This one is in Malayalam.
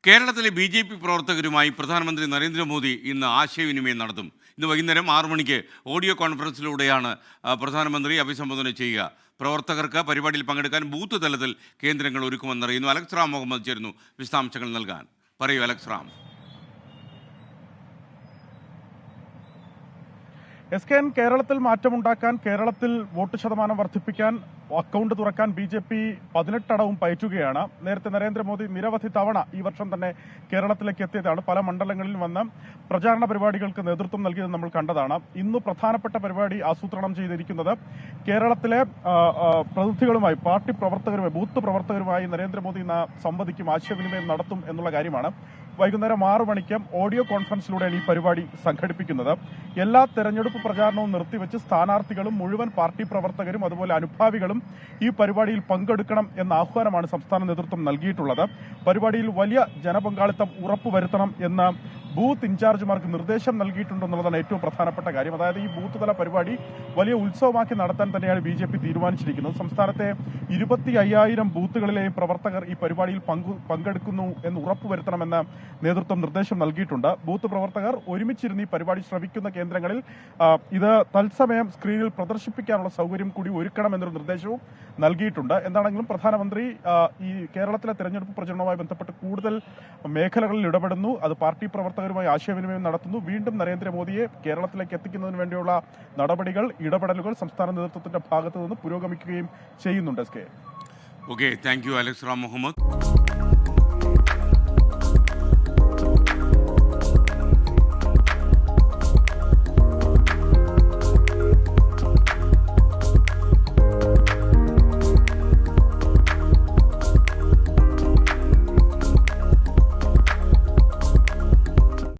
കേരളത്തിലെ BJP പ്രവർത്തകരുമായി പ്രധാനമന്ത്രി നരേന്ദ്രമോദി ഇന്ന് ആശയവിനിമയം നടത്തും. ഇന്ന് വൈകുന്നേരം 6 മണിക്ക് ഓഡിയോ കോൺഫറൻസിലൂടെയാണ് പ്രധാനമന്ത്രി അഭിസംബോധന ചെയ്യുക. പ്രവർത്തകർക്ക് പരിപാടിയിൽ പങ്കെടുക്കാൻ ബൂത്ത് തലത്തിൽ കേന്ദ്രങ്ങൾ ഒരുക്കുമെന്നറിയുന്നു. അലക്സ് റാം മുഹമ്മദ് ചേരുന്നു വിശദാംശങ്ങൾ നൽകാൻ. പറയൂ അലക്സ് റാം. SKN കേരളത്തിൽ മാറ്റമുണ്ടാക്കാൻ, കേരളത്തിൽ വോട്ട് ശതമാനം വർദ്ധിപ്പിക്കാൻ, അക്കൗണ്ട് തുറക്കാൻ BJP 18 അടവും പയറ്റുകയാണ്. നേരത്തെ നരേന്ദ്രമോദി നിരവധി തവണ ഈ വർഷം തന്നെ കേരളത്തിലേക്ക് എത്തിയതാണ്. പല മണ്ഡലങ്ങളിൽ വന്ന് പ്രചാരണ പരിപാടികൾക്ക് നേതൃത്വം നൽകിയത് നമ്മൾ കണ്ടതാണ്. ഇന്ന് പ്രധാനപ്പെട്ട പരിപാടി ആസൂത്രണം ചെയ്തിരിക്കുന്നത് കേരളത്തിലെ പ്രതിനിധികളുമായി, പാർട്ടി പ്രവർത്തകരുമായി, ബൂത്ത് പ്രവർത്തകരുമായി നരേന്ദ്രമോദി ഇന്ന് സംവദിക്കും, ആശയവിനിമയം നടത്തും എന്നുള്ള കാര്യമാണ്. വൈകുന്നേരം 6 മണിക്ക് ഓഡിയോ കോൺഫറൻസിലൂടെയാണ് ഈ പരിപാടി സംഘടിപ്പിക്കുന്നത്. എല്ലാ തെരഞ്ഞെടുപ്പ് പ്രചാരണവും നിർത്തിവെച്ച് സ്ഥാനാർത്ഥികളും മുഴുവൻ പാർട്ടി പ്രവർത്തകരും അതുപോലെ അനുഭാവികളും ഈ പരിപാടിയിൽ പങ്കെടുക്കണം എന്ന ആഹ്വാനമാണ് സംസ്ഥാന നേതൃത്വം നൽകിയിട്ടുള്ളത്. പരിപാടിയിൽ വലിയ ജനപങ്കാളിത്തം ഉറപ്പുവരുത്തണം എന്ന് ബൂത്ത് ഇൻചാർജുമാർക്ക് നിർദ്ദേശം നൽകിയിട്ടുണ്ടെന്നുള്ളതാണ് ഏറ്റവും പ്രധാനപ്പെട്ട കാര്യം. അതായത് ഈ ബൂത്ത് തല പരിപാടി വലിയ ഉത്സവമാക്കി നടത്താൻ തന്നെയാണ് BJP തീരുമാനിച്ചിരിക്കുന്നത്. സംസ്ഥാനത്തെ 25,000 ബൂത്തുകളിലെയും പ്രവർത്തകർ ഈ പരിപാടിയിൽ പങ്കെടുക്കുന്നു എന്ന് ഉറപ്പുവരുത്തണമെന്ന് നേതൃത്വം നിർദ്ദേശം നൽകിയിട്ടുണ്ട്. ബൂത്ത് പ്രവർത്തകർ ഒരുമിച്ചിരുന്ന് ഈ പരിപാടി ശ്രവിക്കുന്ന കേന്ദ്രങ്ങളിൽ ഇത് തത്സമയം സ്ക്രീനിൽ പ്രദർശിപ്പിക്കാനുള്ള സൗകര്യം കൂടി ഒരുക്കണമെന്നൊരു നിർദ്ദേശവും നൽകിയിട്ടുണ്ട്. എന്താണെങ്കിലും പ്രധാനമന്ത്രി ഈ കേരളത്തിലെ തെരഞ്ഞെടുപ്പ് പ്രചരണവുമായി ബന്ധപ്പെട്ട് കൂടുതൽ മേഖലകളിൽ ഇടപെടുന്നു. അത് പാർട്ടി പ്രവർത്തകരുമായി ആശയവിനിമയം നടത്തുന്നു. വീണ്ടും നരേന്ദ്രമോദിയെ കേരളത്തിലേക്ക് എത്തിക്കുന്നതിന് വേണ്ടിയുള്ള നടപടികൾ, ഇടപെടലുകൾ സംസ്ഥാന നേതൃത്വത്തിന്റെ ഭാഗത്തു നിന്ന് പുരോഗമിക്കുകയും ചെയ്യുന്നുണ്ട്. Okay, thank you Alex Ram Muhammad.